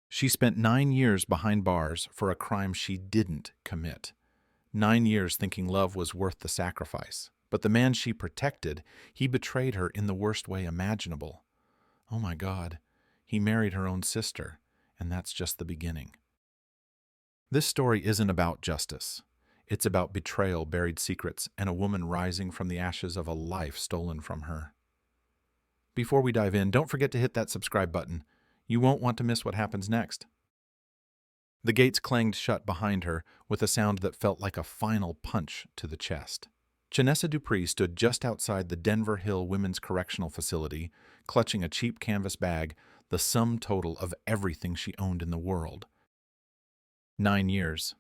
She spent 9 years behind bars for a crime she didn't commit. 9 years thinking love was worth the sacrifice. But the man she protected, he betrayed her in the worst way imaginable. Oh my God, he married her own sister, and that's just the beginning. This story isn't about justice. It's about betrayal, buried secrets, and a woman rising from the ashes of a life stolen from her. Before we dive in, don't forget to hit that subscribe button. You won't want to miss what happens next. The gates clanged shut behind her with a sound that felt like a final punch to the chest. Chanessa Dupree stood just outside the Denver Hill Women's Correctional Facility, clutching a cheap canvas bag, the sum total of everything she owned in the world. 9 years.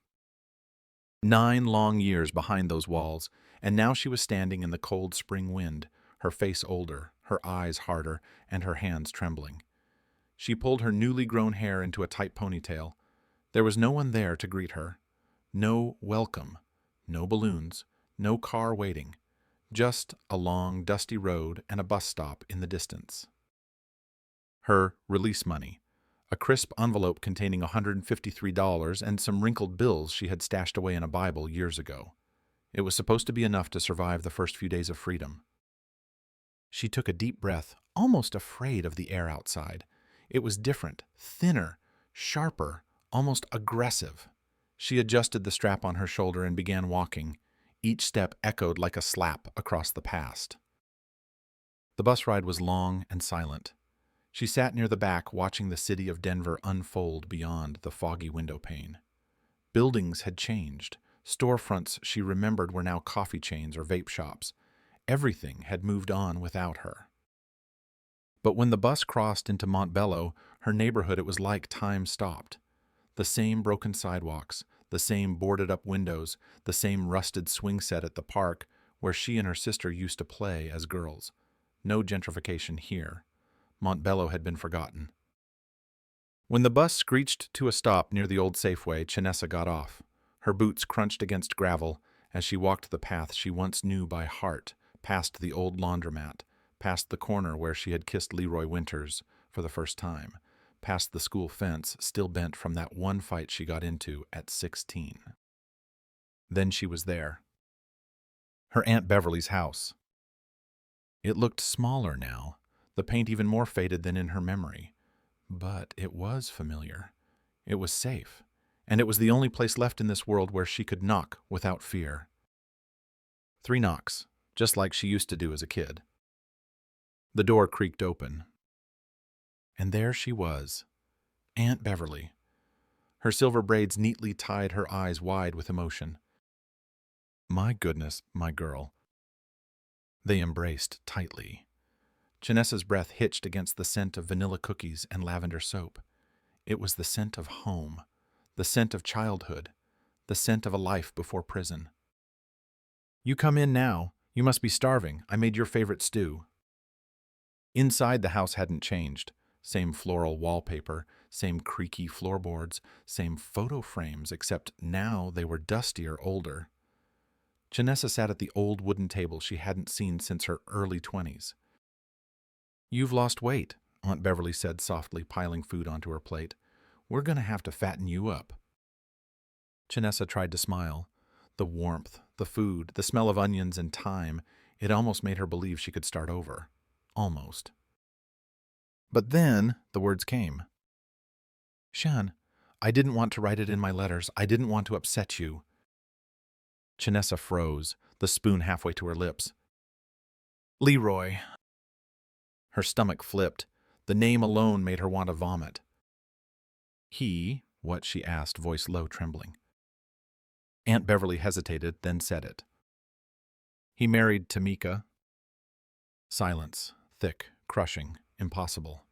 9 long years behind those walls, and now she was standing in the cold spring wind, her face older, her eyes harder, and her hands trembling. She pulled her newly grown hair into a tight ponytail. There was no one there to greet her. No welcome. No balloons. No car waiting. Just a long, dusty road and a bus stop in the distance. Her release money. A crisp envelope containing $153 and some wrinkled bills she had stashed away in a Bible years ago. It was supposed to be enough to survive the first few days of freedom. She took a deep breath, almost afraid of the air outside. It was different, thinner, sharper, almost aggressive. She adjusted the strap on her shoulder and began walking. Each step echoed like a slap across the past. The bus ride was long and silent. She sat near the back, watching the city of Denver unfold beyond the foggy window pane. Buildings had changed. Storefronts she remembered were now coffee chains or vape shops. Everything had moved on without her. But when the bus crossed into Mont Bellow, her neighborhood, it was like time stopped. The same broken sidewalks, the same boarded-up windows, the same rusted swing set at the park where she and her sister used to play as girls. No gentrification here. Mont Bellow had been forgotten. When the bus screeched to a stop near the old Safeway, Chanessa got off. Her boots crunched against gravel as she walked the path she once knew by heart, past the old laundromat, past the corner where she had kissed Leroy Winters for the first time, past the school fence still bent from that one fight she got into at 16. Then she was there. Her Aunt Beverly's house. It looked smaller now, the paint even more faded than in her memory. But it was familiar. It was safe. And it was the only place left in this world where she could knock without fear. 3 knocks, just like she used to do as a kid. The door creaked open. And there she was, Aunt Beverly. Her silver braids neatly tied her eyes wide with emotion. My goodness, my girl. They embraced tightly. Chanessa's breath hitched against the scent of vanilla cookies and lavender soap. It was the scent of home, the scent of childhood, the scent of a life before prison. You come in now. You must be starving. I made your favorite stew. Inside, the house hadn't changed. Same floral wallpaper, same creaky floorboards, same photo frames, except now they were dustier, older. Chanessa sat at the old wooden table she hadn't seen since her early 20s. You've lost weight, Aunt Beverly said softly, piling food onto her plate. We're going to have to fatten you up. Chanessa tried to smile. The warmth, the food, the smell of onions and thyme, it almost made her believe she could start over. Almost. But then the words came. Shan, I didn't want to write it in my letters. I didn't want to upset you. Chanessa froze, the spoon halfway to her lips. Leroy. Her stomach flipped. The name alone made her want to vomit. He, what, she asked, voice low, trembling. Aunt Beverly hesitated, then said it. He married Tamika. Silence, thick, crushing, impossible.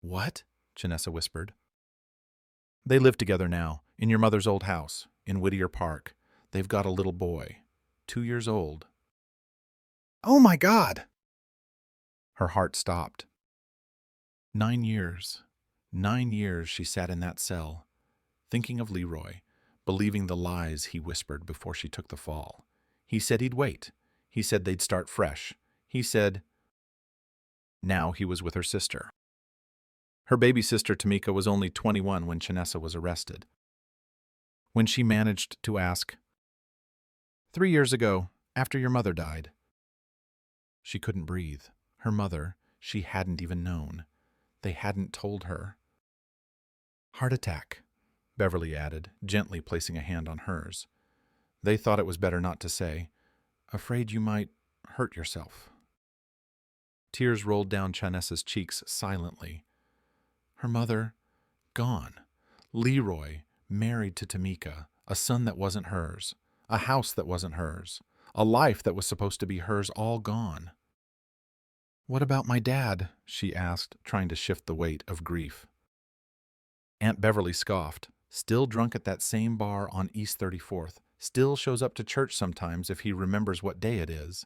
What? Chanessa whispered. They live together now, in your mother's old house, in Whittier Park. They've got a little boy, 2 years old. Oh my God! Her heart stopped. 9 years. 9 years she sat in that cell, thinking of Leroy, believing the lies he whispered before she took the fall. He said he'd wait. He said they'd start fresh. He said... Now he was with her sister. Her baby sister Tamika was only 21 when Chanessa was arrested. When she managed to ask, 3 years ago, after your mother died. She couldn't breathe. Her mother, she hadn't even known. They hadn't told her. Heart attack, Beverly added, gently placing a hand on hers. They thought it was better not to say, afraid you might hurt yourself. Tears rolled down Chanessa's cheeks silently. Her mother, gone. Leroy, married to Tamika, a son that wasn't hers, a house that wasn't hers, a life that was supposed to be hers, all gone. What about my dad? She asked, trying to shift the weight of grief. Aunt Beverly scoffed. Still drunk at that same bar on East 34th. Still shows up to church sometimes if he remembers what day it is.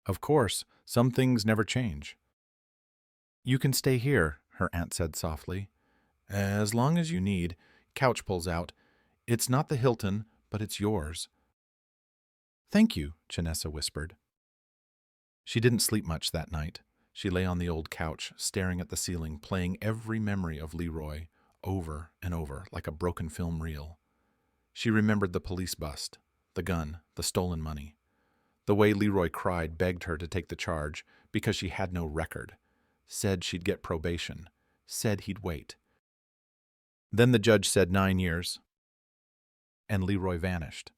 Of course, some things never change. You can stay here, her aunt said softly. As long as you need. Couch pulls out. It's not the Hilton, but it's yours. Thank you, Chanessa whispered. She didn't sleep much that night. She lay on the old couch, staring at the ceiling, playing every memory of Leroy over and over like a broken film reel. She remembered the police bust, the gun, the stolen money. The way Leroy cried, begged her to take the charge because she had no record. Said she'd get probation. Said he'd wait. Then the judge said 9 years, and Leroy vanished.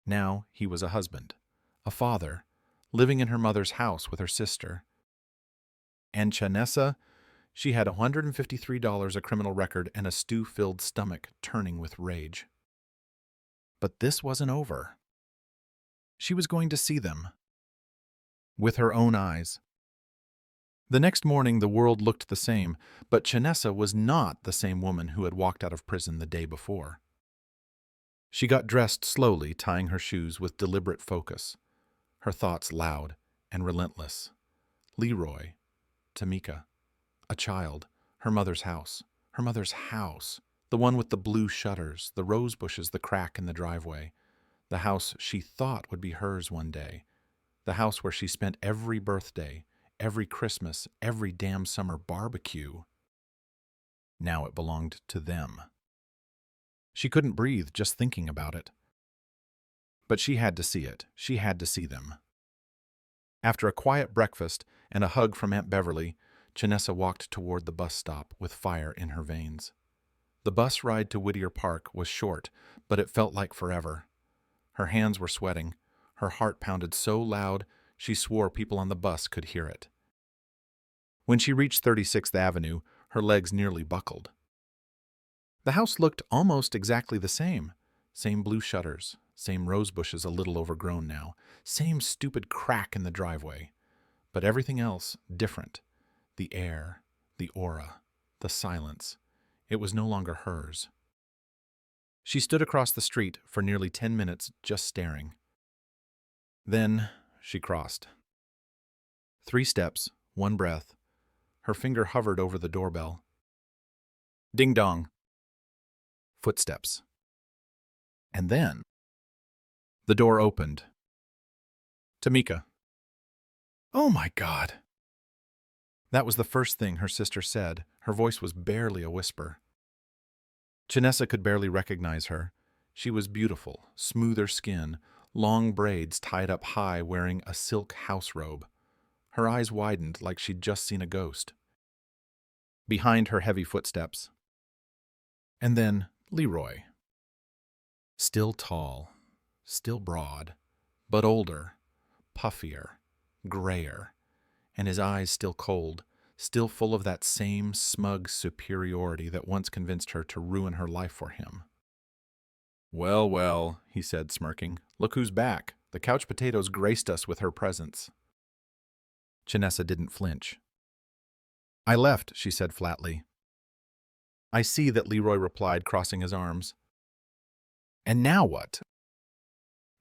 Now he was a husband, a father, living in her mother's house with her sister. And Chanessa, she had $153 a criminal record and a stew-filled stomach turning with rage. But this wasn't over. She was going to see them. With her own eyes. The next morning the world looked the same, but Chanessa was not the same woman who had walked out of prison the day before. She got dressed slowly, tying her shoes with deliberate focus, her thoughts loud and relentless. Leroy, Tamika, a child, her mother's house, the one with the blue shutters, the rose bushes, the crack in the driveway, the house she thought would be hers one day, the house where she spent every birthday, every Christmas, every damn summer barbecue. Now it belonged to them. She couldn't breathe just thinking about it. But she had to see it. She had to see them. After a quiet breakfast and a hug from Aunt Beverly, Chanessa walked toward the bus stop with fire in her veins. The bus ride to Whittier Park was short, but it felt like forever. Her hands were sweating. Her heart pounded so loud she swore people on the bus could hear it. When she reached 36th Avenue, her legs nearly buckled. The house looked almost exactly the same. Same blue shutters, same rose bushes a little overgrown now, same stupid crack in the driveway. But everything else different. The air, the aura, the silence. It was no longer hers. She stood across the street for nearly 10 minutes just staring. Then she crossed. 3 steps, 1 breath. Her finger hovered over the doorbell. Ding dong. Footsteps. And then the door opened. Tamika. Oh my God. That was the first thing her sister said. Her voice was barely a whisper. Chanessa could barely recognize her. She was beautiful, smoother skin, long braids tied up high, wearing a silk house robe. Her eyes widened like she'd just seen a ghost. Behind her heavy footsteps. And then Leroy. Still tall, still broad, but older, puffier, grayer, and his eyes still cold, still full of that same smug superiority that once convinced her to ruin her life for him. Well, well, he said, smirking. Look who's back. The couch potatoes graced us with her presence. Chanessa didn't flinch. I left, she said flatly. I see that, Leroy replied, crossing his arms. And now what?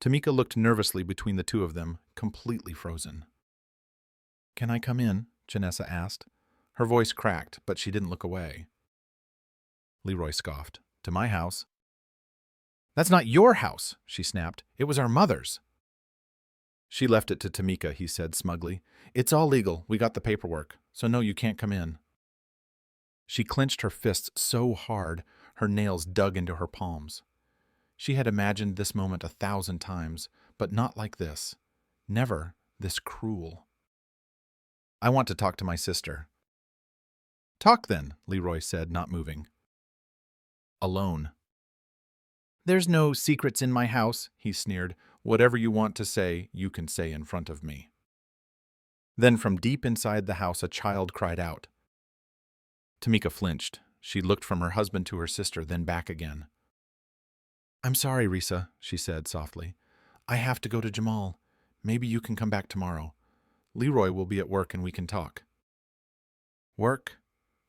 Tamika looked nervously between the two of them, completely frozen. Can I come in? Chanessa asked. Her voice cracked, but she didn't look away. Leroy scoffed. To my house. That's not your house, she snapped. It was our mother's. She left it to Tamika, he said smugly. It's all legal. We got the paperwork. So no, you can't come in. She clenched her fists so hard, her nails dug into her palms. She had imagined this moment 1,000 times, but not like this. Never this cruel. I want to talk to my sister. Talk then, Leroy said, not moving. Alone. There's no secrets in my house, he sneered. Whatever you want to say, you can say in front of me. Then from deep inside the house a child cried out. Tamika flinched. She looked from her husband to her sister, then back again. I'm sorry, Risa, she said softly. I have to go to Jamal. Maybe you can come back tomorrow. Leroy will be at work and we can talk. Work?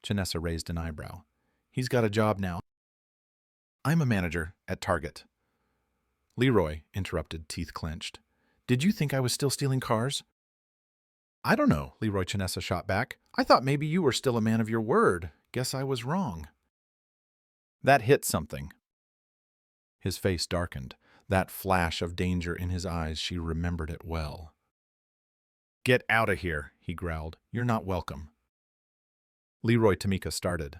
Janessa raised an eyebrow. He's got a job now. I'm a manager at Target. Leroy interrupted, teeth clenched. Did you think I was still stealing cars? I don't know, Leroy Janessa shot back. I thought maybe you were still a man of your word. Guess I was wrong. That hit something. His face darkened. That flash of danger in his eyes, she remembered it well. Get out of here, he growled. You're not welcome. Leroy Tamika started.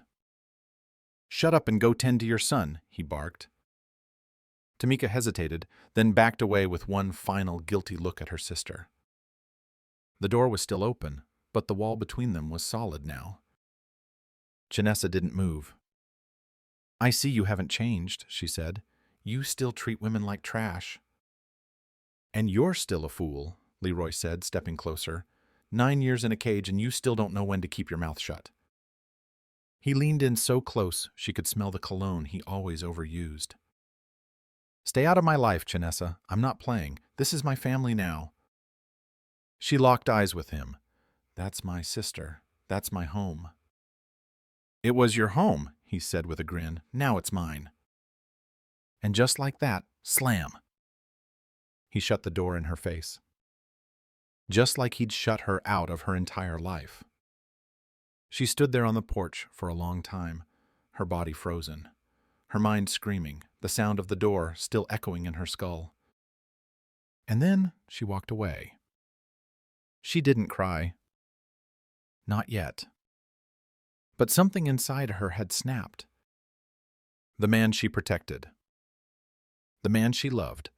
Shut up and go tend to your son, he barked. Tamika hesitated, then backed away with one final guilty look at her sister. The door was still open, but the wall between them was solid now. Janessa didn't move. I see you haven't changed, she said. You still treat women like trash. And you're still a fool, Leroy said, stepping closer. 9 years in a cage and you still don't know when to keep your mouth shut. He leaned in so close she could smell the cologne he always overused. Stay out of my life, Janessa. I'm not playing. This is my family now. She locked eyes with him. That's my sister. That's my home. It was your home, he said with a grin. Now it's mine. And just like that, slam. He shut the door in her face. Just like he'd shut her out of her entire life. She stood there on the porch for a long time, her body frozen, her mind screaming, the sound of the door still echoing in her skull. And then she walked away. She didn't cry. Not yet. But something inside her had snapped. The man she protected, the man she loved,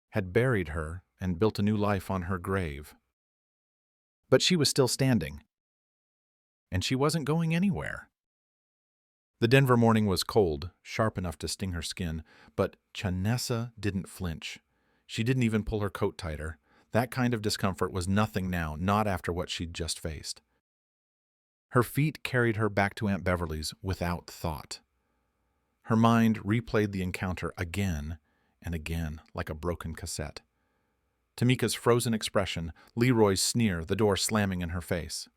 had buried her and built a new life on her grave. But she was still standing. And she wasn't going anywhere. The Denver morning was cold, sharp enough to sting her skin, but Janessa didn't flinch. She didn't even pull her coat tighter. That kind of discomfort was nothing now, not after what she'd just faced. Her feet carried her back to Aunt Beverly's without thought. Her mind replayed the encounter again and again, like a broken cassette. Tamika's frozen expression, Leroy's sneer, the door slamming in her face.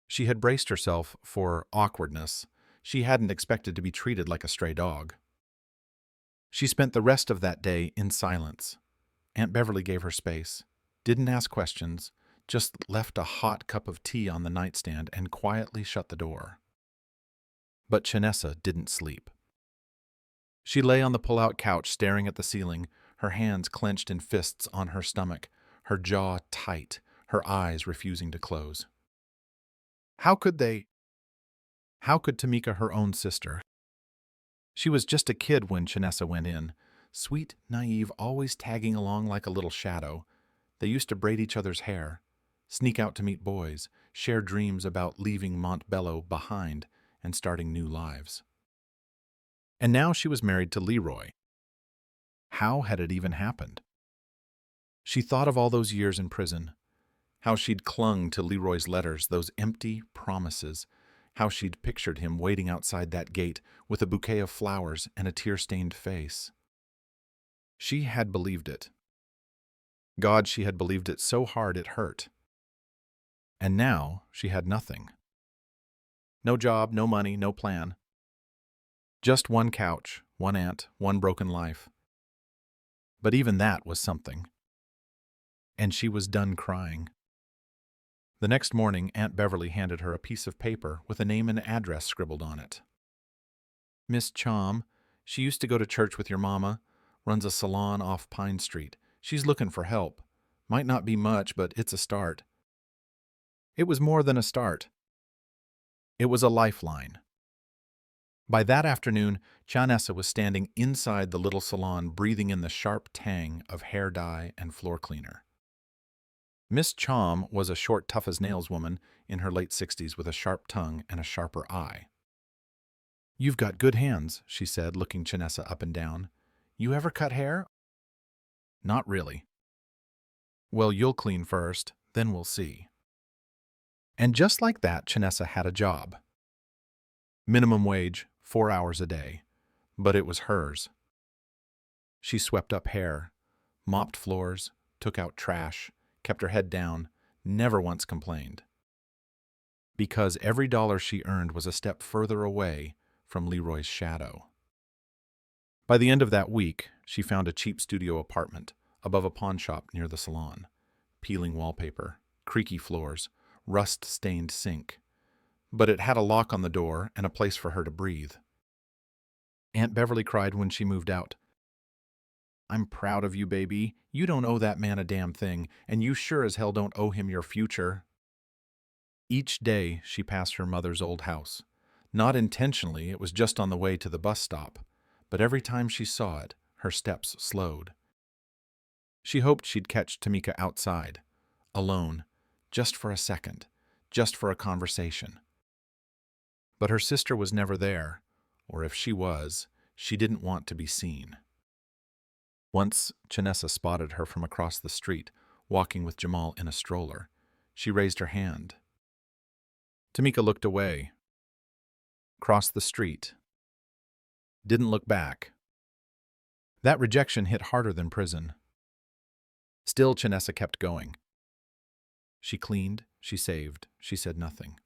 She had braced herself for awkwardness. She hadn't expected to be treated like a stray dog. She spent the rest of that day in silence. Aunt Beverly gave her space, didn't ask questions, just left a hot cup of tea on the nightstand and quietly shut the door. But Janessa didn't sleep. She lay on the pull-out couch staring at the ceiling, her hands clenched in fists on her stomach, her jaw tight, her eyes refusing to close. How could Tamika, her own sister? She was just a kid when Janessa went in, sweet, naive, always tagging along like a little shadow. They used to braid each other's hair, sneak out to meet boys, share dreams about leaving Mont Bellow behind and starting new lives. And now she was married to Leroy. How had it even happened? She thought of all those years in prison, how she'd clung to Leroy's letters, those empty promises, how she'd pictured him waiting outside that gate with a bouquet of flowers and a tear-stained face. She had believed it. God, she had believed it so hard it hurt. And now she had nothing. No job, no money, no plan. Just one couch, one aunt, one broken life. But even that was something. And she was done crying. The next morning, Aunt Beverly handed her a piece of paper with a name and address scribbled on it. Miss Chom, she used to go to church with your mama, runs a salon off Pine Street. She's looking for help. Might not be much, but it's a start. It was more than a start. It was a lifeline. By that afternoon, Chanessa was standing inside the little salon, breathing in the sharp tang of hair dye and floor cleaner. Miss Chom was a short, tough-as-nails woman in her late 60s with a sharp tongue and a sharper eye. "You've got good hands," she said, looking Chanessa up and down. "You ever cut hair?" "Not really." "Well, you'll clean first, then we'll see." And just like that, Chanessa had a job. Minimum wage, 4 hours a day. But it was hers. She swept up hair, mopped floors, took out trash, kept her head down, never once complained. Because every dollar she earned was a step further away from Leroy's shadow. By the end of that week, she found a cheap studio apartment above a pawn shop near the salon. Peeling wallpaper, creaky floors, rust-stained sink. But it had a lock on the door and a place for her to breathe. Aunt Beverly cried when she moved out. "I'm proud of you, baby. You don't owe that man a damn thing, and you sure as hell don't owe him your future." Each day she passed her mother's old house. Not intentionally, it was just on the way to the bus stop, but every time she saw it, her steps slowed. She hoped she'd catch Tamika outside, alone, just for a second, just for a conversation. But her sister was never there, or if she was, she didn't want to be seen. Once, Chanessa spotted her from across the street, walking with Jamal in a stroller. She raised her hand. Tamika looked away. Crossed the street. Didn't look back. That rejection hit harder than prison. Still, Chanessa kept going. She cleaned, she saved, she said nothing.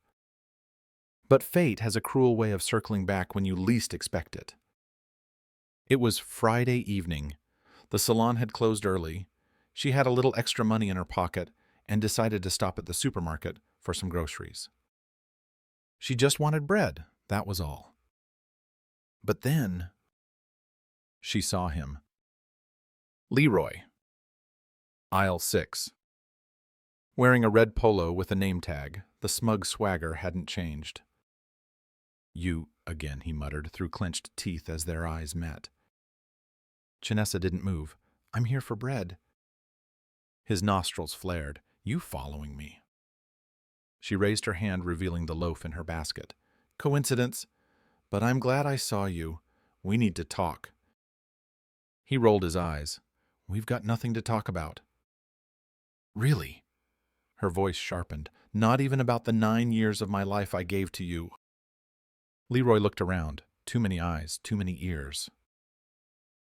But fate has a cruel way of circling back when you least expect it. It was Friday evening. The salon had closed early. She had a little extra money in her pocket and decided to stop at the supermarket for some groceries. She just wanted bread, that was all. But then she saw him. Leroy. Aisle 6. Wearing a red polo with a name tag, the smug swagger hadn't changed. "You again," he muttered through clenched teeth as their eyes met. Chanessa didn't move. "I'm here for bread." His nostrils flared. "You following me?" She raised her hand, revealing the loaf in her basket. "Coincidence? But I'm glad I saw you. We need to talk." He rolled his eyes. "We've got nothing to talk about." "Really?" Her voice sharpened. "Not even about the 9 years of my life I gave to you." Leroy looked around. Too many eyes, too many ears.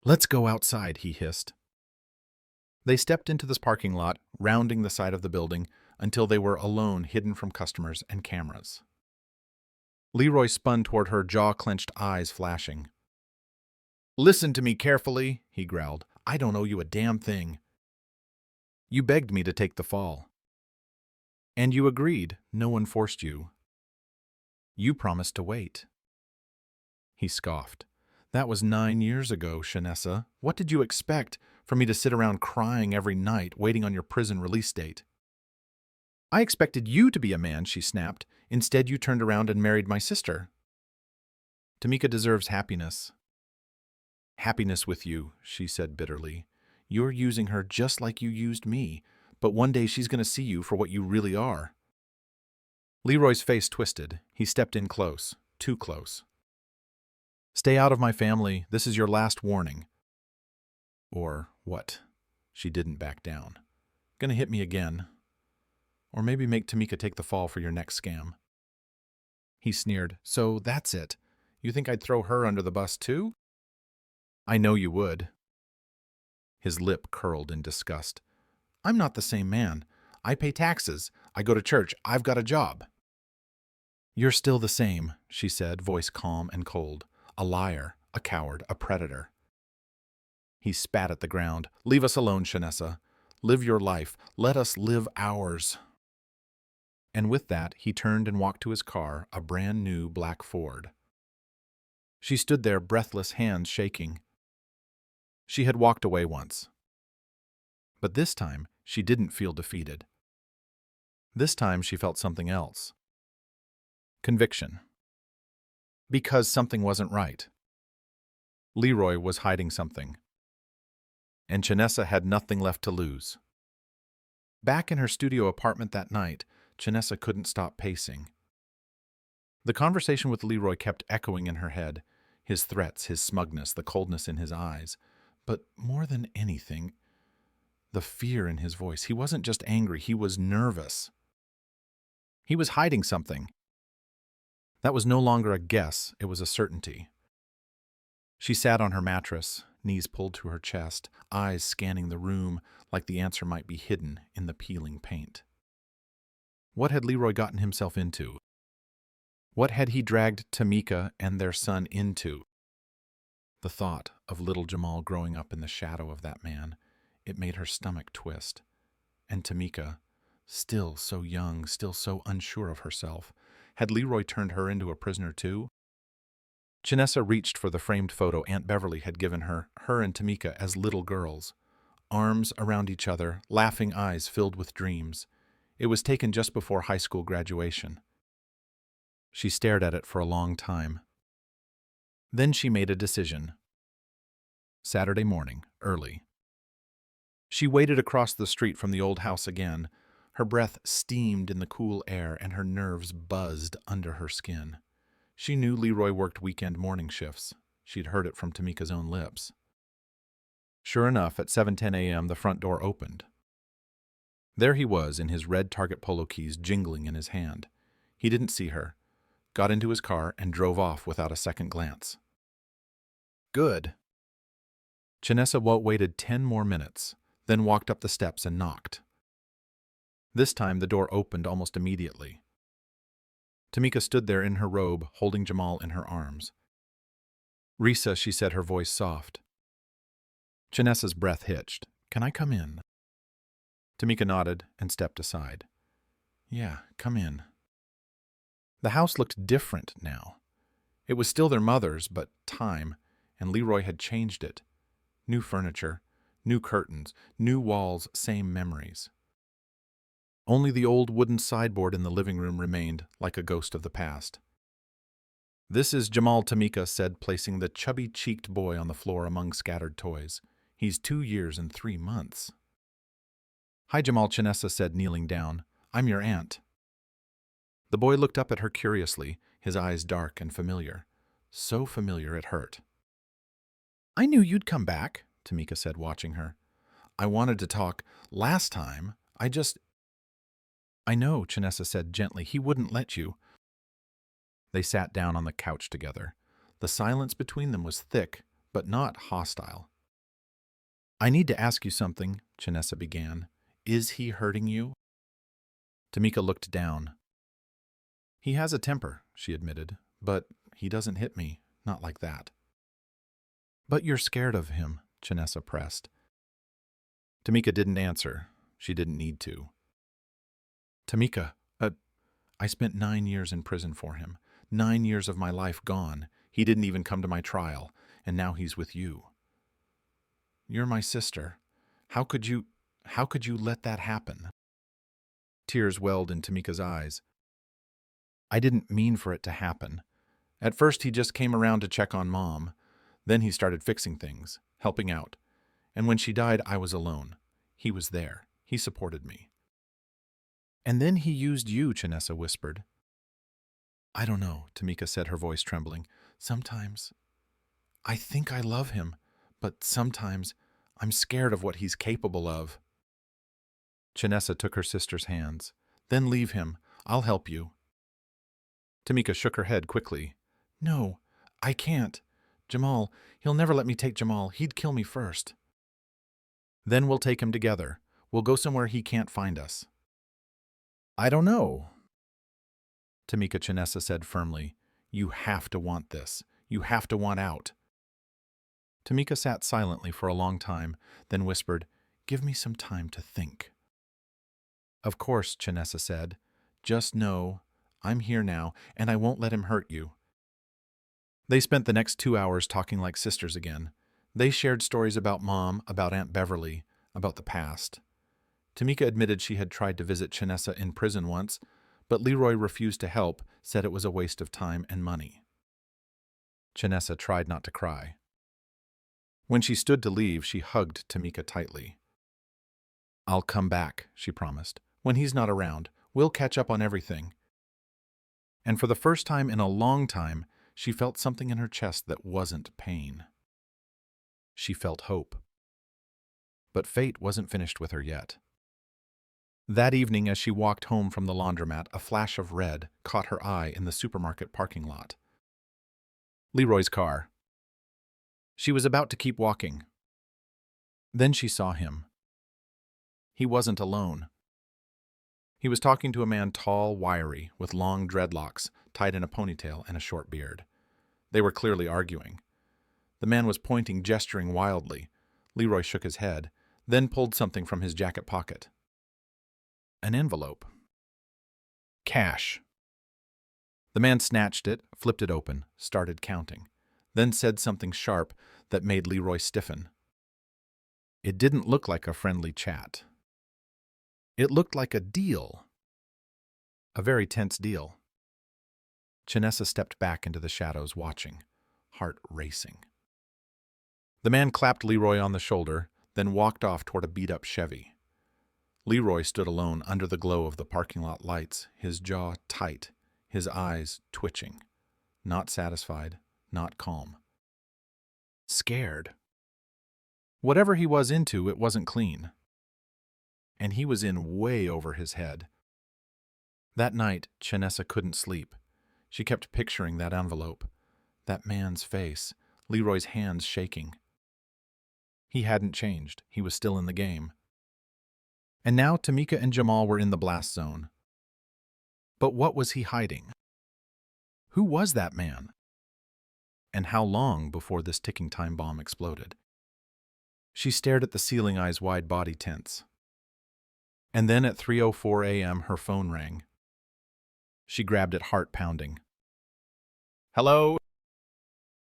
"Let's go outside," he hissed. They stepped into this parking lot, rounding the side of the building, until they were alone, hidden from customers and cameras. Leroy spun toward her, jaw-clenched eyes flashing. "Listen to me carefully," he growled. "I don't owe you a damn thing. You begged me to take the fall. And you agreed. No one forced you. You promised to wait." He scoffed. "That was 9 years ago, Chanessa. What did you expect? For me to sit around crying every night, waiting on your prison release date?" "I expected you to be a man," she snapped. "Instead, you turned around and married my sister." "Tamika deserves happiness." "Happiness with you," she said bitterly. "You're using her just like you used me, but one day she's going to see you for what you really are." Leroy's face twisted. He stepped in close, too close. "Stay out of my family. This is your last warning." "Or what?" She didn't back down. "Gonna hit me again. Or maybe make Tamika take the fall for your next scam." He sneered. "So that's it. You think I'd throw her under the bus too?" "I know you would." His lip curled in disgust. "I'm not the same man. I pay taxes. I go to church. I've got a job." "You're still the same," she said, voice calm and cold. "A liar, a coward, a predator." He spat at the ground. "Leave us alone, Chanessa. Live your life. Let us live ours." And with that, he turned and walked to his car, a brand new black Ford. She stood there, breathless, hands shaking. She had walked away once. But this time, she didn't feel defeated. This time, she felt something else. Conviction. Because something wasn't right. Leroy was hiding something. And Chanessa had nothing left to lose. Back in her studio apartment that night, Chanessa couldn't stop pacing. The conversation with Leroy kept echoing in her head, his threats, his smugness, the coldness in his eyes. But more than anything, the fear in his voice. He wasn't just angry, he was nervous. He was hiding something. That was no longer a guess, it was a certainty. She sat on her mattress, knees pulled to her chest, eyes scanning the room like the answer might be hidden in the peeling paint. What had Leroy gotten himself into? What had he dragged Tamika and their son into? The thought of little Jamal growing up in the shadow of that man, it made her stomach twist. And Tamika, still so young, still so unsure of herself, had Leroy turned her into a prisoner too? Chanessa reached for the framed photo Aunt Beverly had given her and Tamika as little girls, arms around each other, laughing eyes filled with dreams. It was taken just before high school graduation. She stared at it for a long time. Then she made a decision. Saturday morning, early. She waited across the street from the old house again. Her breath steamed in the cool air and her nerves buzzed under her skin. She knew Leroy worked weekend morning shifts. She'd heard it from Tamika's own lips. Sure enough, at 7:10 a.m., the front door opened. There he was in his red Target polo keys jingling in his hand. He didn't see her, got into his car, and drove off without a second glance. Good. Chanessa waited 10 more minutes, then walked up the steps and knocked. This time the door opened almost immediately. Tamika stood there in her robe, holding Jamal in her arms. "Risa," she said, her voice soft. Chanessa's breath hitched. "Can I come in?" Tamika nodded and stepped aside. "Yeah, come in." The house looked different now. It was still their mother's, but time, and Leroy had changed it. New furniture, new curtains, new walls, same memories. Only the old wooden sideboard in the living room remained, like a ghost of the past. "This is Jamal," Tamika said, placing the chubby-cheeked boy on the floor among scattered toys. "He's 2 years and 3 months. "Hi, Jamal," Chanessa said, kneeling down. "I'm your aunt." The boy looked up at her curiously, his eyes dark and familiar. So familiar it hurt. "I knew you'd come back," Tamika said, watching her. "I wanted to talk last time. I know," Chanessa said gently. "He wouldn't let you." They sat down on the couch together. The silence between them was thick, but not hostile. "I need to ask you something," Chanessa began. "Is he hurting you?" Tamika looked down. "He has a temper," she admitted, "but he doesn't hit me, not like that." "But you're scared of him," Chanessa pressed. Tamika didn't answer. She didn't need to. "Tamika, I spent 9 years in prison for him. 9 years of my life gone. He didn't even come to my trial, and now he's with you. You're my sister. How could you let that happen?" Tears welled in Tamika's eyes. "I didn't mean for it to happen. At first he just came around to check on Mom. Then he started fixing things, helping out. And when she died, I was alone. He was there. He supported me." "And then he used you," Chanessa whispered. "I don't know," Tamika said, her voice trembling. "Sometimes I think I love him, but sometimes I'm scared of what he's capable of." Chanessa took her sister's hands. "Then leave him. I'll help you." Tamika shook her head quickly. "No, I can't. Jamal, he'll never let me take Jamal. He'd kill me first." "Then we'll take him together. We'll go somewhere he can't find us." "I don't know," Tamika Chanessa said firmly. "You have to want this. You have to want out." Tamika sat silently for a long time, then whispered, "Give me some time to think." "Of course," Chanessa said. "Just know, I'm here now, and I won't let him hurt you." They spent the next 2 hours talking like sisters again. They shared stories about Mom, about Aunt Beverly, about the past. Tamika admitted she had tried to visit Chanessa in prison once, but Leroy refused to help, said it was a waste of time and money. Chanessa tried not to cry. When she stood to leave, she hugged Tamika tightly. "I'll come back," she promised. "When he's not around, we'll catch up on everything." And for the first time in a long time, she felt something in her chest that wasn't pain. She felt hope. But fate wasn't finished with her yet. That evening, as she walked home from the laundromat, a flash of red caught her eye in the supermarket parking lot. Leroy's car. She was about to keep walking. Then she saw him. He wasn't alone. He was talking to a man tall, wiry, with long dreadlocks tied in a ponytail and a short beard. They were clearly arguing. The man was pointing, gesturing wildly. Leroy shook his head, then pulled something from his jacket pocket. An envelope. Cash. The man snatched it, flipped it open, started counting, then said something sharp that made Leroy stiffen. It didn't look like a friendly chat. It looked like a deal. A very tense deal. Chanessa stepped back into the shadows, watching, heart racing. The man clapped Leroy on the shoulder, then walked off toward a beat-up Chevy. Leroy stood alone under the glow of the parking lot lights, his jaw tight, his eyes twitching. Not satisfied, not calm. Scared. Whatever he was into, it wasn't clean. And he was in way over his head. That night, Chanessa couldn't sleep. She kept picturing that envelope, that man's face, Leroy's hands shaking. He hadn't changed. He was still in the game. And now Tamika and Jamal were in the blast zone. But what was he hiding? Who was that man? And how long before this ticking time bomb exploded? She stared at the ceiling, eyes wide, body tense. And then at 3:04 a.m. her phone rang. She grabbed it, heart pounding. "Hello?"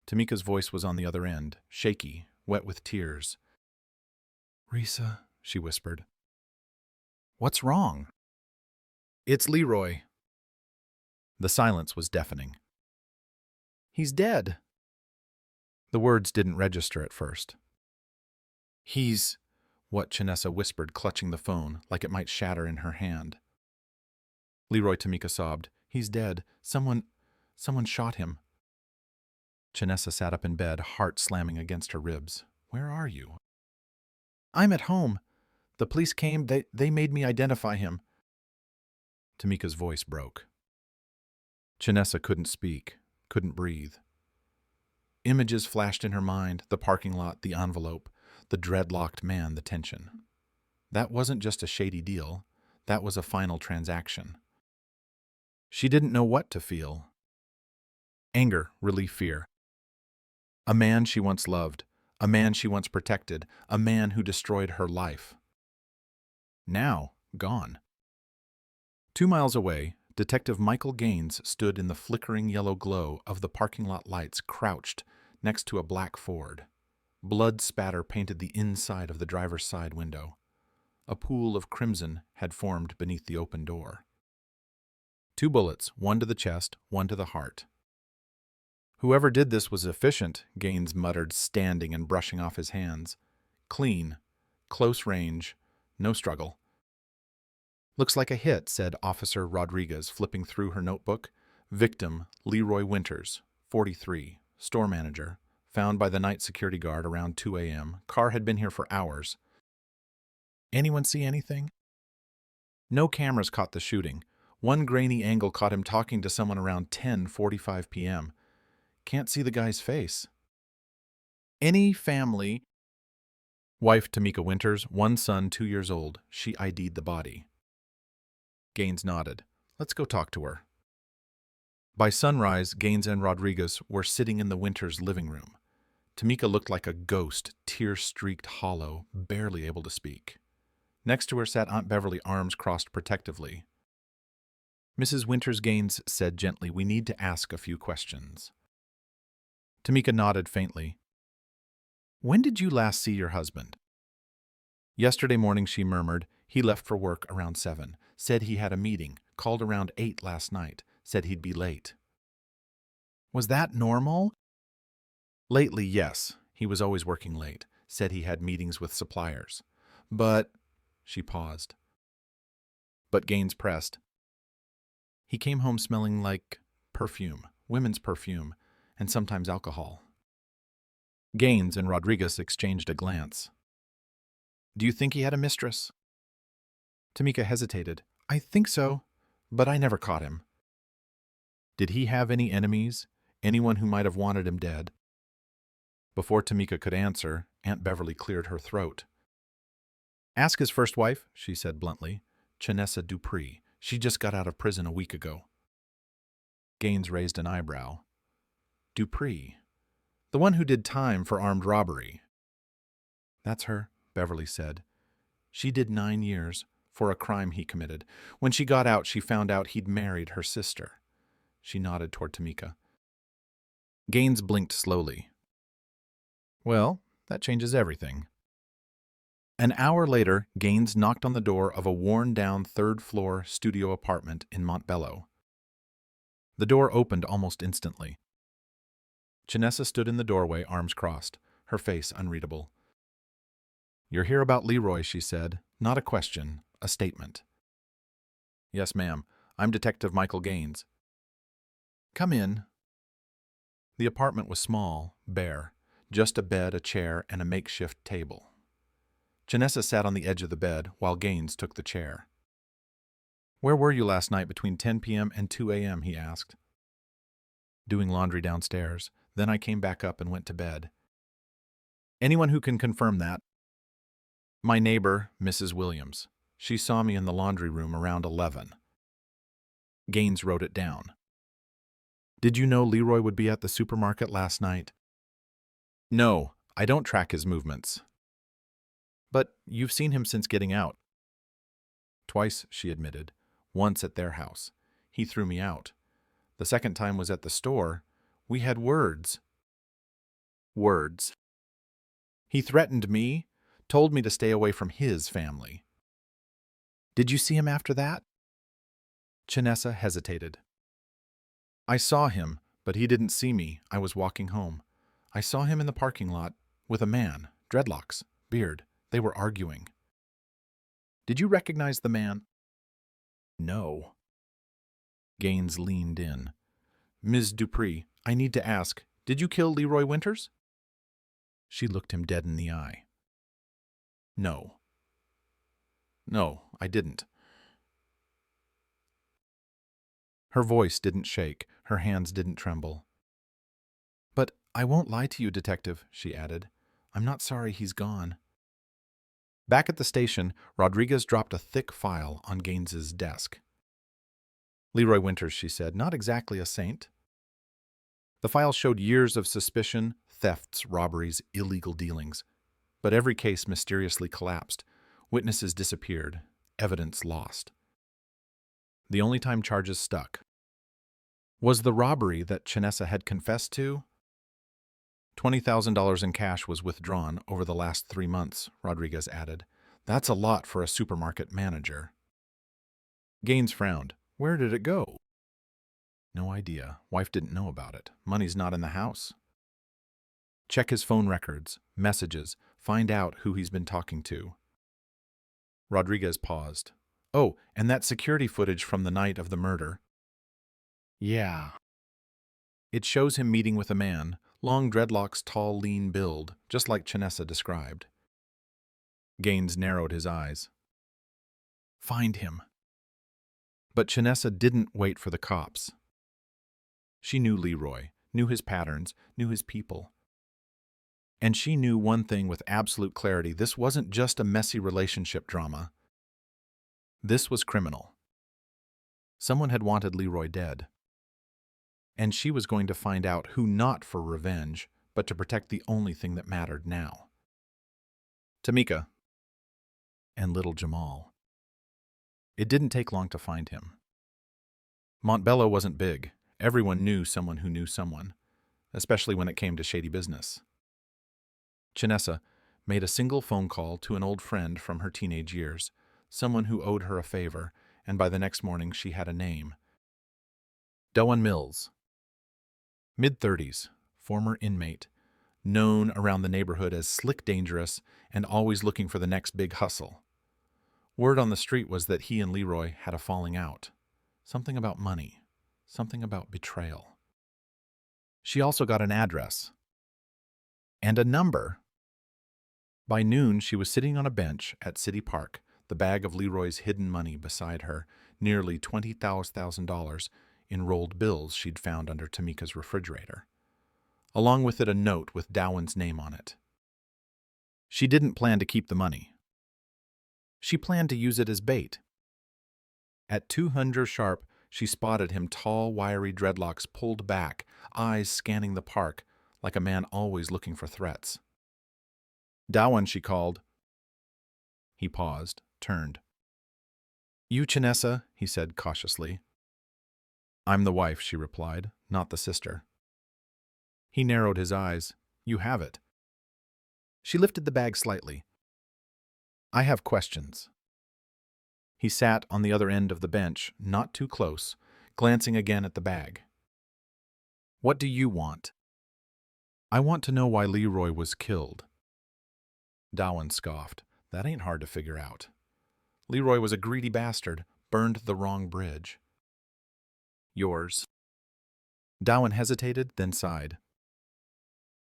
Tamika's voice was on the other end, shaky, wet with tears. "Risa," she whispered. "What's wrong?" "It's Leroy." The silence was deafening. "He's dead." The words didn't register at first. "He's..." what Chanessa whispered, clutching the phone like it might shatter in her hand. "Leroy," Tamika sobbed. "He's dead. Someone shot him." Chanessa sat up in bed, heart slamming against her ribs. "Where are you?" "I'm at home. The police came. They made me identify him." Tamika's voice broke. Chanessa couldn't speak, couldn't breathe. Images flashed in her mind, the parking lot, the envelope, the dreadlocked man, the tension. That wasn't just a shady deal. That was a final transaction. She didn't know what to feel. Anger, relief, fear. A man she once loved, a man she once protected, a man who destroyed her life. Now, gone. 2 miles away, Detective Michael Gaines stood in the flickering yellow glow of the parking lot lights, crouched next to a black Ford. Blood spatter painted the inside of the driver's side window. A pool of crimson had formed beneath the open door. 2 bullets, one to the chest, one to the heart. "Whoever did this was efficient," Gaines muttered, standing and brushing off his hands. "Clean, close range, no struggle." "Looks like a hit," said Officer Rodriguez, flipping through her notebook. "Victim, Leroy Winters, 43, store manager. Found by the night security guard around 2 a.m. Car had been here for hours." "Anyone see anything?" "No cameras caught the shooting. One grainy angle caught him talking to someone around 10:45 p.m. Can't see the guy's face." "Any family?" "Wife Tamika Winters, one son, 2 years old. She ID'd the body." Gaines nodded. "Let's go talk to her." By sunrise, Gaines and Rodriguez were sitting in the Winters' living room. Tamika looked like a ghost, tear-streaked, hollow, barely able to speak. Next to her sat Aunt Beverly, arms crossed protectively. "Mrs. Winters," Gaines said gently, "we need to ask a few questions." Tamika nodded faintly. "When did you last see your husband?" "Yesterday morning," she murmured. "He left for work around 7. Said he had a meeting, called around 8 last night, said he'd be late. Was that normal? Lately, yes. He was always working late. Said he had meetings with suppliers. But, she paused. But Gaines pressed. He came home smelling like perfume, women's perfume, and sometimes alcohol. Gaines and Rodriguez exchanged a glance. Do you think he had a mistress? Tamika hesitated. I think so, but I never caught him. Did he have any enemies? Anyone who might have wanted him dead? Before Tamika could answer, Aunt Beverly cleared her throat. Ask his first wife, she said bluntly, Chanessa Dupree. She just got out of prison a week ago. Gaines raised an eyebrow. Dupree. The one who did time for armed robbery. That's her, Beverly said. She did 9 years for a crime he committed. When she got out, she found out he'd married her sister. She nodded toward Tamika. Gaines blinked slowly. Well, that changes everything. An hour later, Gaines knocked on the door of a worn-down third-floor studio apartment in Mont Bellow. The door opened almost instantly. Chanessa stood in the doorway, arms crossed, her face unreadable. You're here about Leroy, she said. Not a question, a statement. Yes, ma'am. I'm Detective Michael Gaines. Come in. The apartment was small, bare, just a bed, a chair, and a makeshift table. Chanessa sat on the edge of the bed while Gaines took the chair. Where were you last night between 10 p.m. and 2 a.m., he asked. Doing laundry downstairs. Then I came back up and went to bed. Anyone who can confirm that? My neighbor, Mrs. Williams. She saw me in the laundry room around 11. Gaines wrote it down. Did you know Leroy would be at the supermarket last night? No, I don't track his movements. But you've seen him since getting out. Twice, she admitted. Once at their house. He threw me out. The second time was at the store. We had words. Words. He threatened me, told me to stay away from his family. Did you see him after that? Chanessa hesitated. I saw him, but he didn't see me. I was walking home. I saw him in the parking lot with a man, dreadlocks, beard. They were arguing. Did you recognize the man? No. Gaines leaned in. Ms. Dupree, I need to ask, did you kill Leroy Winters? She looked him dead in the eye. No. No, I didn't. Her voice didn't shake, her hands didn't tremble. But I won't lie to you, Detective, she added. I'm not sorry he's gone. Back at the station, Rodriguez dropped a thick file on Gaines's desk. Leroy Winters, she said, not exactly a saint. The file showed years of suspicion, thefts, robberies, illegal dealings. But every case mysteriously collapsed. Witnesses disappeared, evidence lost. The only time charges stuck was the robbery that Chanessa had confessed to. $20,000 in cash was withdrawn over the last 3 months, Rodriguez added. That's a lot for a supermarket manager. Gaines frowned. Where did it go? No idea. Wife didn't know about it. Money's not in the house. Check his phone records, messages, find out who he's been talking to. Rodriguez paused. Oh, and that security footage from the night of the murder. Yeah. It shows him meeting with a man, long dreadlocks, tall, lean build, just like Chanessa described. Gaines narrowed his eyes. Find him. But Chanessa didn't wait for the cops. She knew Leroy, knew his patterns, knew his people. And she knew one thing with absolute clarity. This wasn't just a messy relationship drama. This was criminal. Someone had wanted Leroy dead. And she was going to find out who, not for revenge, but to protect the only thing that mattered now. Tamika. And little Jamal. It didn't take long to find him. Mont Bellow wasn't big. Everyone knew someone who knew someone, especially when it came to shady business. Chanessa made a single phone call to an old friend from her teenage years, someone who owed her a favor, and by the next morning she had a name. Doan Mills. Mid-30s, former inmate, known around the neighborhood as slick dangerous and always looking for the next big hustle. Word on the street was that he and Leroy had a falling out. Something about money. Something about betrayal. She also got an address. And a number. By noon, she was sitting on a bench at City Park, the bag of Leroy's hidden money beside her, nearly $20,000 in rolled bills she'd found under Tamika's refrigerator. Along with it a note with Dowan's name on it. She didn't plan to keep the money. She planned to use it as bait. At 200 sharp, she spotted him, tall, wiry dreadlocks pulled back, eyes scanning the park, like a man always looking for threats. "Dowan," she called. He paused, turned. "You Chinessa?" he said cautiously. "I'm the wife," she replied, "not the sister." He narrowed his eyes. "You have it." She lifted the bag slightly. "I have questions." He sat on the other end of the bench, not too close, glancing again at the bag. "What do you want?" "I want to know why Leroy was killed." Dowan scoffed. "That ain't hard to figure out. Leroy was a greedy bastard, burned the wrong bridge." "Yours?" Dowan hesitated, then sighed.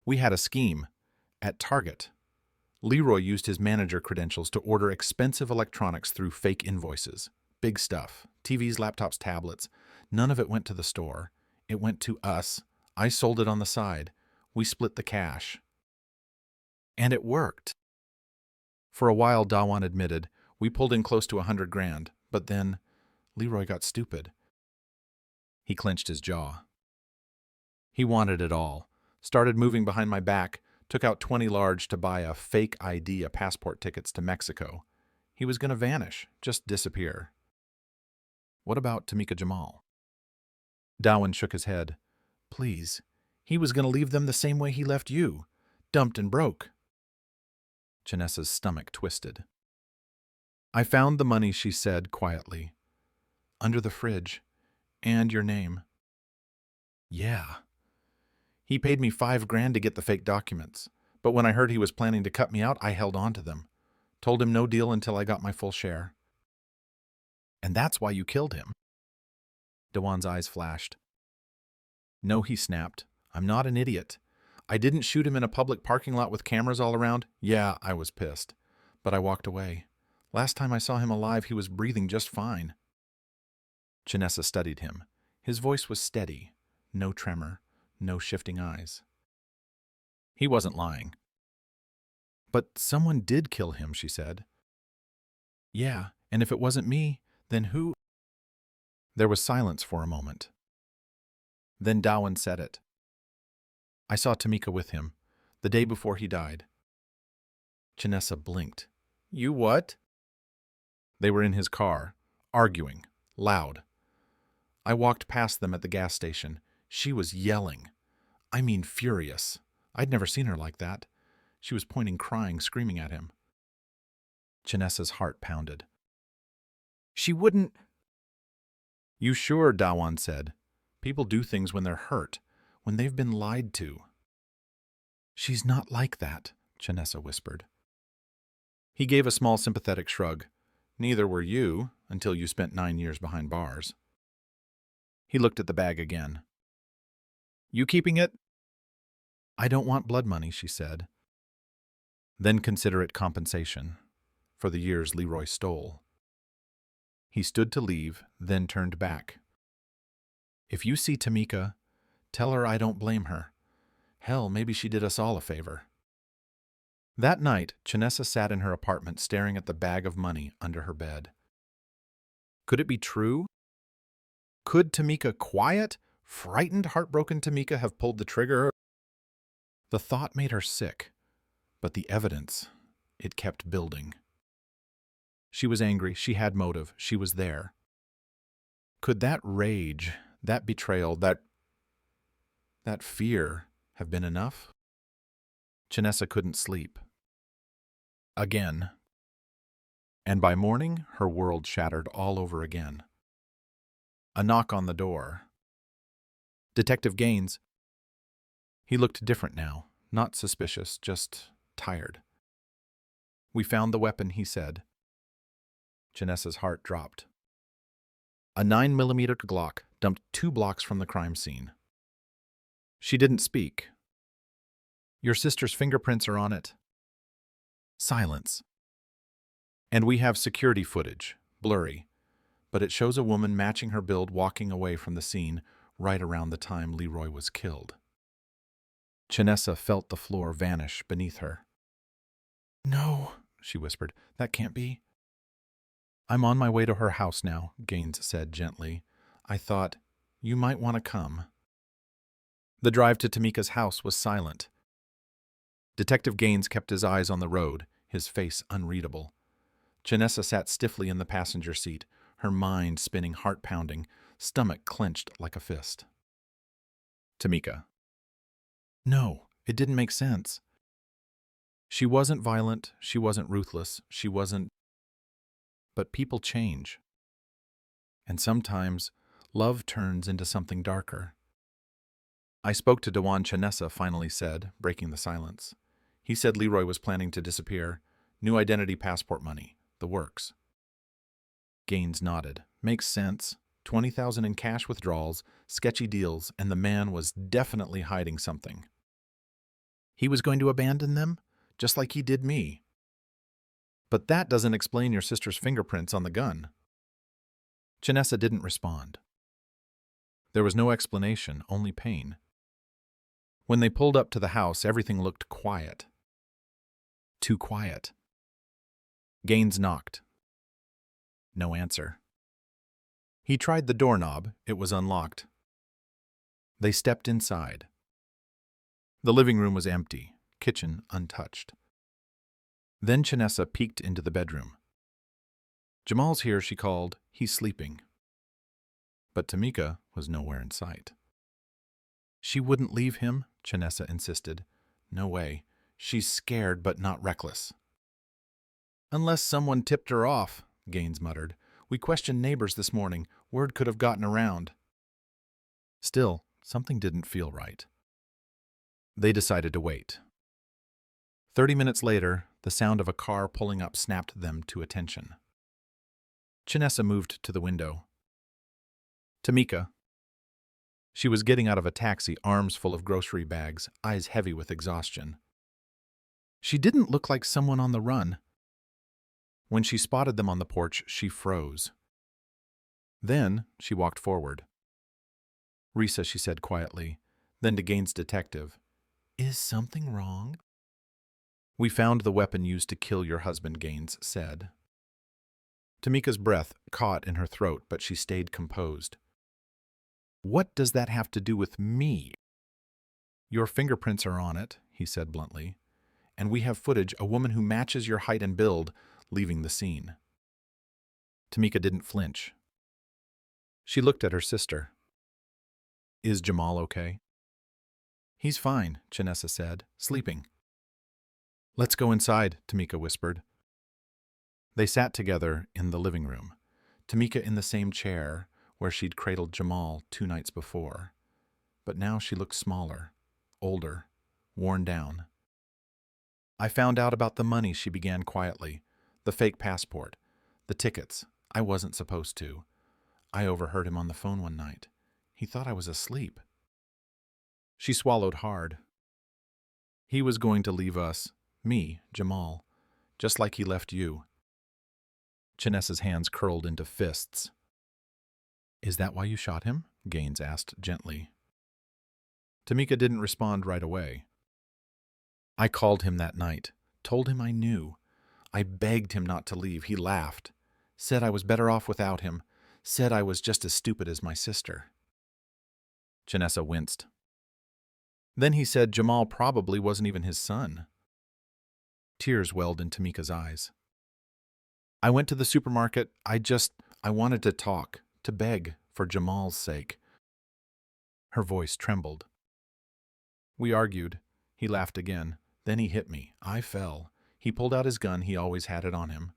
"We had a scheme. At Target. Leroy used his manager credentials to order expensive electronics through fake invoices. Big stuff. TVs, laptops, tablets. None of it went to the store. It went to us. I sold it on the side. We split the cash. And it worked." For a while, Dawan admitted, "We pulled in close to $100,000, but then Leroy got stupid." He clenched his jaw. "He wanted it all. Started moving behind my back, took out 20 large to buy a fake ID, passport tickets to Mexico. He was going to vanish, just disappear." "What about Tamika Jamal?" Dowan shook his head. "Please, he was going to leave them the same way he left you, dumped and broke." Chinessa's stomach twisted. "I found the money," she said quietly. "Under the fridge. And your name." "Yeah." "He paid me $5,000 to get the fake documents. But when I heard he was planning to cut me out, I held on to them. Told him no deal until I got my full share." "And that's why you killed him?" Dewan's eyes flashed. "No," he snapped. "I'm not an idiot. I didn't shoot him in a public parking lot with cameras all around. Yeah, I was pissed. But I walked away. Last time I saw him alive, he was breathing just fine." Chinessa studied him. His voice was steady. No tremor. No shifting eyes. He wasn't lying. "But someone did kill him," she said. "Yeah, and if it wasn't me, then who?" There was silence for a moment. Then Dowan said it. "I saw Tamika with him, the day before he died." Chinessa blinked. "You what?" "They were in his car, arguing, loud. I walked past them at the gas station. She was yelling. I mean furious. I'd never seen her like that. She was pointing, crying, screaming at him." Chinessa's heart pounded. "She wouldn't—" "You sure?" Dawan said. "People do things when they're hurt, when they've been lied to." "She's not like that," Chinessa whispered. He gave a small sympathetic shrug. "Neither were you, until you spent 9 years behind bars." He looked at the bag again. "You keeping it?" "I don't want blood money," she said. "Then consider it compensation for the years Leroy stole." He stood to leave, then turned back. "If you see Tamika, tell her I don't blame her. Hell, maybe she did us all a favor." That night, Chinessa sat in her apartment staring at the bag of money under her bed. Could it be true? Could Tamika, quiet, frightened, heartbroken Tamika, have pulled the trigger? The thought made her sick, but the evidence, it kept building. She was angry, she had motive, she was there. Could that rage, that betrayal, that fear have been enough? Chinessa couldn't sleep. Again. And by morning, her world shattered all over again. A knock on the door. Detective Gaines. He looked different now, not suspicious, just tired. "We found the weapon," he said. Janessa's heart dropped. A 9mm Glock dumped 2 blocks from the crime scene. She didn't speak. "Your sister's fingerprints are on it." Silence. "And we have security footage, blurry, but it shows a woman matching her build walking away from the scene right around the time Leroy was killed." Janessa felt the floor vanish beneath her. "No," she whispered. "That can't be." "I'm on my way to her house now," Gaines said gently. "I thought you might want to come." The drive to Tamika's house was silent. Detective Gaines kept his eyes on the road, his face unreadable. Janessa sat stiffly in the passenger seat, her mind spinning, heart pounding, stomach clenched like a fist. Tamika. No, it didn't make sense. She wasn't violent, she wasn't ruthless, she wasn't... But people change. And sometimes, love turns into something darker. "I spoke to Dewan," Janessa finally said, breaking the silence. "He said Leroy was planning to disappear. New identity, passport money, the works." Gaines nodded. "Makes sense. 20,000 in cash withdrawals, sketchy deals, and the man was definitely hiding something. He was going to abandon them, just like he did me." "But that doesn't explain your sister's fingerprints on the gun." Janessa didn't respond. There was no explanation, only pain. When they pulled up to the house, everything looked quiet. Too quiet. Gaines knocked. No answer. He tried the doorknob. It was unlocked. They stepped inside. The living room was empty, kitchen untouched. Then Janessa peeked into the bedroom. "Jamal's here," she called. "He's sleeping." But Tamika was nowhere in sight. "She wouldn't leave him," Janessa insisted. "No way. She's scared but not reckless." "Unless someone tipped her off," Gaines muttered. "We questioned neighbors this morning. Word could have gotten around." Still, something didn't feel right. They decided to wait. 30 minutes later, the sound of a car pulling up snapped them to attention. Janessa moved to the window. "Tamika." She was getting out of a taxi, arms full of grocery bags, eyes heavy with exhaustion. She didn't look like someone on the run. When she spotted them on the porch, she froze. Then she walked forward. "Risa," she said quietly, then to Gaines' detective. "Is something wrong?" "We found the weapon used to kill your husband," Gaines said. Tamika's breath caught in her throat, but she stayed composed. "What does that have to do with me?" "Your fingerprints are on it," he said bluntly. "And we have footage, a woman who matches your height and build, leaving the scene." Tamika didn't flinch. She looked at her sister. "Is Jamal okay?" "He's fine," Janessa said, "sleeping." "Let's go inside," Tamika whispered. They sat together in the living room, Tamika in the same chair where she'd cradled Jamal 2 nights before. But now she looked smaller, older, worn down. "I found out about the money," she began quietly. "The fake passport, the tickets. I wasn't supposed to. I overheard him on the phone one night. He thought I was asleep." She swallowed hard. "He was going to leave us, me, Jamal, just like he left you." Janessa's hands curled into fists. "Is that why you shot him?" Gaines asked gently. Tamika didn't respond right away. "I called him that night, told him I knew. I begged him not to leave. He laughed, said I was better off without him, said I was just as stupid as my sister." Janessa winced. "Then he said Jamal probably wasn't even his son." Tears welled in Tamika's eyes. "I went to the supermarket. I wanted to talk, to beg, for Jamal's sake." Her voice trembled. "We argued." He laughed again. "Then he hit me. I fell. He pulled out his gun. He always had it on him."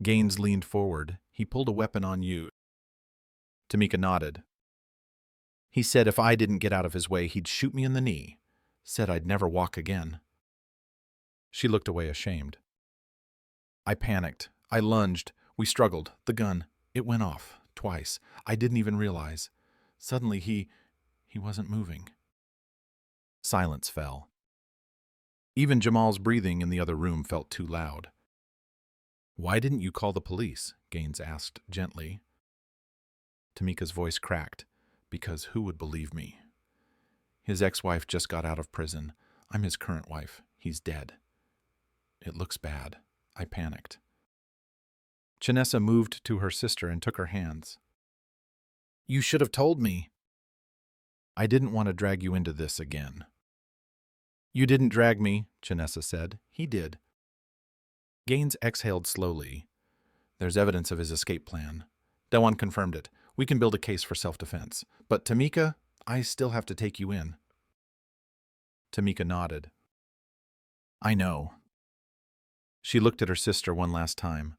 Gaines leaned forward. He pulled a weapon on you. Tamika nodded. He said if I didn't get out of his way, he'd shoot me in the knee. Said I'd never walk again. She looked away ashamed. I panicked. I lunged. We struggled. The gun. It went off. Twice. I didn't even realize. Suddenly he wasn't moving. Silence fell. Even Jamal's breathing in the other room felt too loud. Why didn't you call the police? Gaines asked gently. Tamika's voice cracked. Because who would believe me? His ex-wife just got out of prison. I'm his current wife. He's dead. It looks bad. I panicked. Chanessa moved to her sister and took her hands. You should have told me. I didn't want to drag you into this again. You didn't drag me, Chanessa said. He did. Gaines exhaled slowly. There's evidence of his escape plan. Dewan confirmed it. We can build a case for self-defense. But Tamika, I still have to take you in. Tamika nodded. I know. She looked at her sister one last time.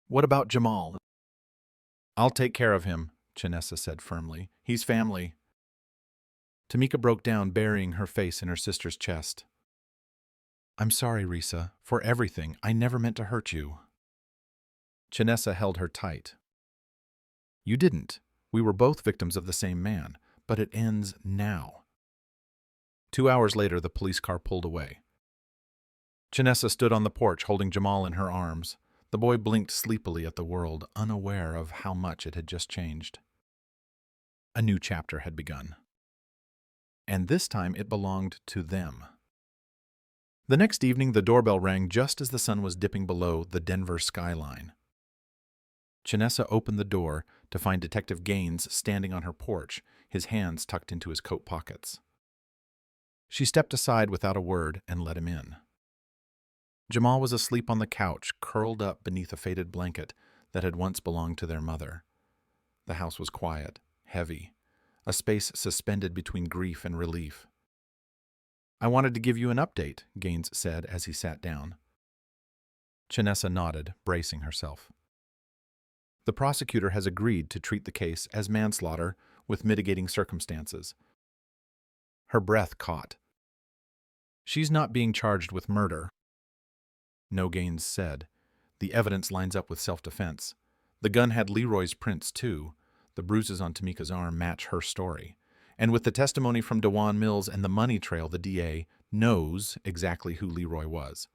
What about Jamal? I'll take care of him, Chanessa said firmly. He's family. Tamika broke down, burying her face in her sister's chest. I'm sorry, Risa, for everything. I never meant to hurt you. Chanessa held her tight. You didn't. We were both victims of the same man, but it ends now. 2 hours later, the police car pulled away. Chanessa stood on the porch, holding Jamal in her arms. The boy blinked sleepily at the world, unaware of how much it had just changed. A new chapter had begun. And this time it belonged to them. The next evening, the doorbell rang just as the sun was dipping below the Denver skyline. Chanessa opened the door to find Detective Gaines standing on her porch, his hands tucked into his coat pockets. She stepped aside without a word and let him in. Jamal was asleep on the couch, curled up beneath a faded blanket that had once belonged to their mother. The house was quiet, heavy, a space suspended between grief and relief. I wanted to give you an update, Gaines said as he sat down. Chanessa nodded, bracing herself. The prosecutor has agreed to treat the case as manslaughter with mitigating circumstances. Her breath caught. She's not being charged with murder. No, Gaines said. The evidence lines up with self-defense. The gun had Leroy's prints, too. The bruises on Tamika's arm match her story. And with the testimony from Dewan Mills and the money trail, the DA knows exactly who Leroy was.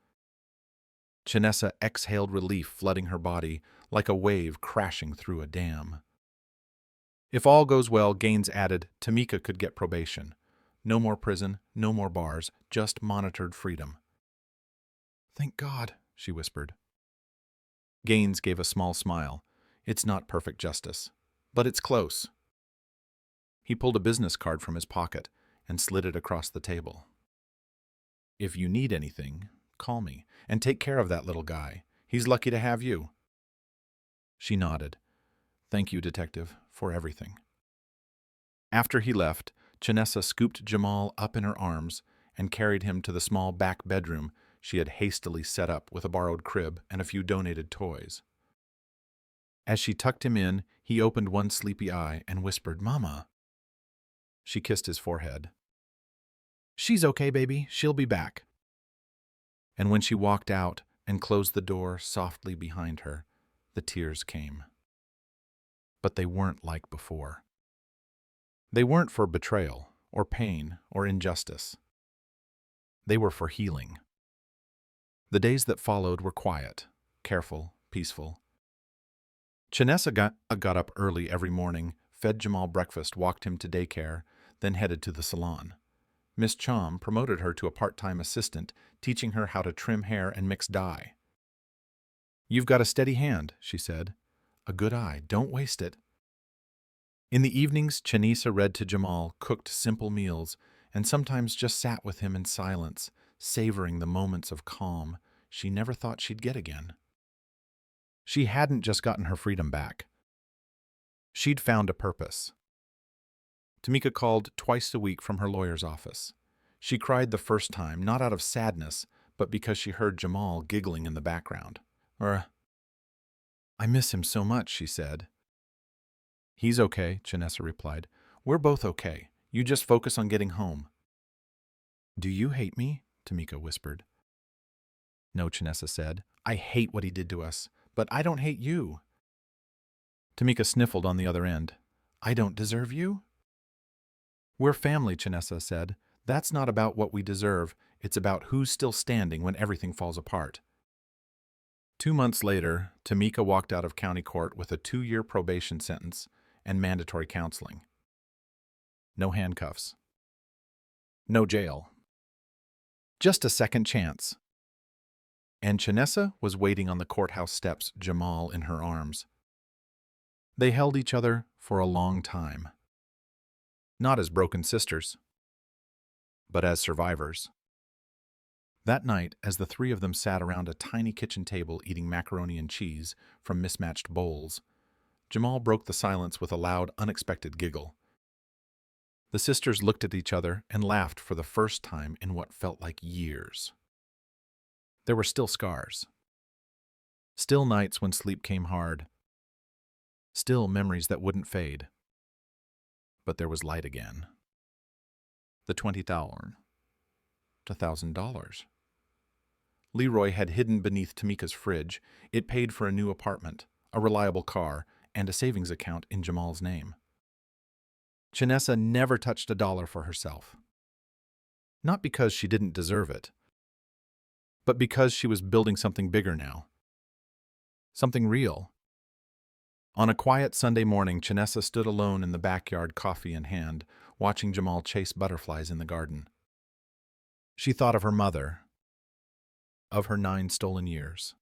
Chanessa exhaled relief, flooding her body like a wave crashing through a dam. If all goes well, Gaines added, Tamika could get probation. No more prison, no more bars, just monitored freedom. Thank God, she whispered. Gaines gave a small smile. It's not perfect justice, but it's close. He pulled a business card from his pocket and slid it across the table. If you need anything, call me, and take care of that little guy. He's lucky to have you. She nodded. Thank you, Detective, for everything. After he left, Chanessa scooped Jamal up in her arms and carried him to the small back bedroom she had hastily set up with a borrowed crib and a few donated toys. As she tucked him in, he opened one sleepy eye and whispered, Mama. She kissed his forehead. She's okay, baby. She'll be back. And when she walked out and closed the door softly behind her, the tears came. But they weren't like before. They weren't for betrayal or pain or injustice. They were for healing. The days that followed were quiet, careful, peaceful. Chanessa got up early every morning, fed Jamal breakfast, walked him to daycare, then headed to the salon. Miss Chom promoted her to a part-time assistant, teaching her how to trim hair and mix dye. You've got a steady hand, she said. A good eye. Don't waste it. In the evenings, Chanessa read to Jamal, cooked simple meals, and sometimes just sat with him in silence, savoring the moments of calm she never thought she'd get again. She hadn't just gotten her freedom back. She'd found a purpose. Tamika called twice a week from her lawyer's office. She cried the first time, not out of sadness, but because she heard Jamal giggling in the background. I miss him so much, she said. He's okay, Janessa replied. We're both okay. You just focus on getting home. Do you hate me? Tamika whispered. No, Janessa said. I hate what he did to us, but I don't hate you. Tamika sniffled on the other end. I don't deserve you? We're family, Janessa said. That's not about what we deserve. It's about who's still standing when everything falls apart. 2 months later, Tamika walked out of county court with a 2-year probation sentence and mandatory counseling. No handcuffs. No jail. Just a second chance. And Janessa was waiting on the courthouse steps, Jamal in her arms. They held each other for a long time. Not as broken sisters, but as survivors. That night, as the three of them sat around a tiny kitchen table eating macaroni and cheese from mismatched bowls, Jamal broke the silence with a loud, unexpected giggle. The sisters looked at each other and laughed for the first time in what felt like years. There were still scars. Still nights when sleep came hard. Still memories that wouldn't fade. But there was light again. The $20,000 to $1,000. Leroy had hidden beneath Tamika's fridge. It paid for a new apartment, a reliable car, and a savings account in Jamal's name. Janessa never touched a dollar for herself. Not because she didn't deserve it, but because she was building something bigger now. Something real. On a quiet Sunday morning, Janessa stood alone in the backyard, coffee in hand, watching Jamal chase butterflies in the garden. She thought of her mother, of her 9 stolen years,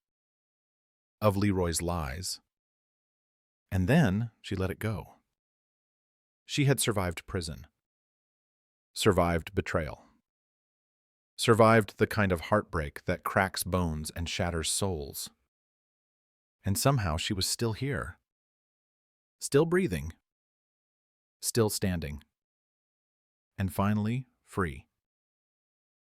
of Leroy's lies. And then she let it go. She had survived prison, survived betrayal, survived the kind of heartbreak that cracks bones and shatters souls. And somehow she was still here, still breathing, still standing, and finally free.